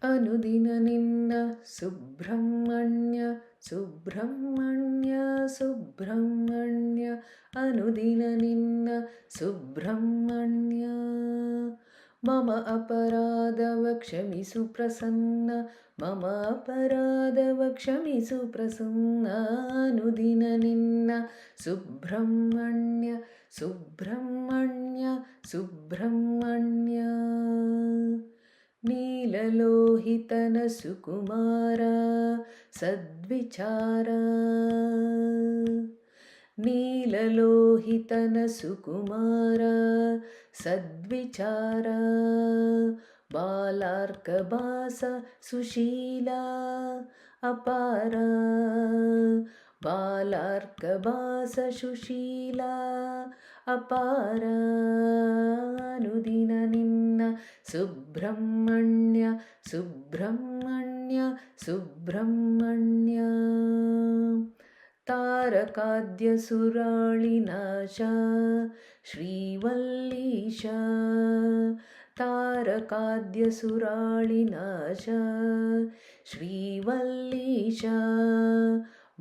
ಅನುದಿನ ನಿನ್ನ ಸುಬ್ರಹ್ಮಣ್ಯ ಸುಬ್ರಹ್ಮಣ್ಯ ಸುಬ್ರಹ್ಮಣ್ಯ ಅನುದಿನ ನಿನ್ನ ಸುಬ್ರಹ್ಮಣ್ಯ. ಮಮ ಅಪರಾಧವ ಕ್ಷಮಿಸು ಪ್ರಸನ್ನ, ಮಮ ಅಪರಾಧವ ಕ್ಷಮಿಸು ಪ್ರಸನ್ನ. ಅನುದಿನ ನಿನ್ನ ಸುಬ್ರಹ್ಮಣ್ಯ ಸುಬ್ರಹ್ಮಣ್ಯ ಸುಬ್ರಹ್ಮಣ್ಯ. ನೀಲಲೋಹಿತನ ಸುಕುಮಾರ ಸದ್ವಿಚಾರ, ನೀಲಲೋಹಿತನ ಸುಕುಮಾರ ಸದ್ವಿಚಾರ. ಬಾಲಾರ್ಕಭಾಸ ಸುಶೀಲ ಅಪಾರ, ಬಾಲಾರ್ಕಭಾಸ ಸುಶೀಲ ಅಪಾರ. ಅನುದಿನ ನಿನ್ನ ಸುಬ್ರಹ್ಮಣ್ಯ ಸುಬ್ರಹ್ಮಣ್ಯ ಸುಬ್ರಹ್ಮಣ್ಯ. ತಾರಕಾದ್ಯ ಸುರಾಳಿನಾಶ ಶ್ರೀವಲ್ಲೀಶ, ತಾರಕಾದ್ಯ ಸುರಾಳಿನಾಶ ಶ್ರೀವಲ್ಲೀಶ.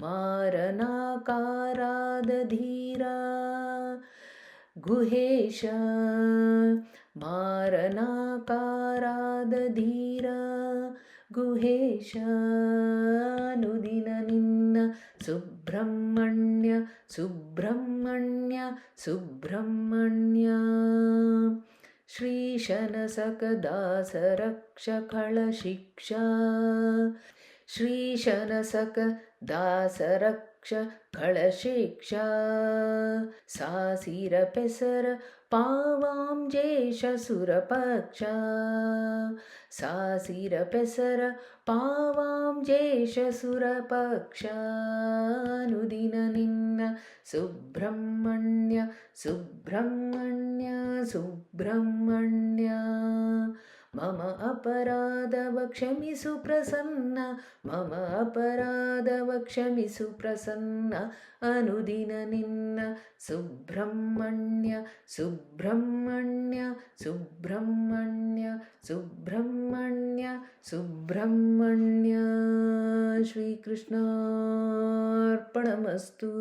ಮಾರನಾಕಾರಾದ ಧೀರ ಗುಹೇಶ, ಮಾರನಾಕಾರಾದ ಧೀರ ಗುಹೇಶ. ಅನುದಿನ ನಿನ್ನ ಸುಬ್ರಹ್ಮಣ್ಯ ಸುಬ್ರಹ್ಮಣ್ಯ ಸುಬ್ರಹ್ಮಣ್ಯ. ಶ್ರೀಶನಸಕದಾಸರಕ್ಷ ಕಳಶಿಕ್ಷಾ, ಶ್ರೀಶನಸಕದಾಸರಕ್ಷ ಕಳಶಿಕ್ಷಾ. ಸಾಸಿರ ಪೆಸರ ಪಾವಾಂ ಜೇಷ ಸುರಪಕ್ಷ, ಸಾಸಿರ ಪೆಸರ ಪಾವಾಂ ಜೇಷ ಸುರಪಕ್ಷ. ಅನುದಿನ ನಿನ್ನ ಸುಬ್ರಹ್ಮಣ್ಯ ಸುಬ್ರಹ್ಮಣ್ಯ ಸುಬ್ರಹ್ಮಣ್ಯ. ಮಮ ಅಪರಾಧವ ಕ್ಷಮಿಸು ಪ್ರಸನ್ನ, ಮಮ ಅಪರಾಧವ ಕ್ಷಮಿಸು ಪ್ರಸನ್ನ. ಅನುದಿನ ನಿನ್ನ ಸುಬ್ರಹ್ಮಣ್ಯ ಸುಬ್ರಹ್ಮಣ್ಯ ಸುಬ್ರಹ್ಮಣ್ಯ ಸುಬ್ರಹ್ಮಣ್ಯ ಸುಬ್ರಹ್ಮಣ್ಯ. ಶ್ರೀಕೃಷ್ಣಾರ್ಪಣಮಸ್ತು.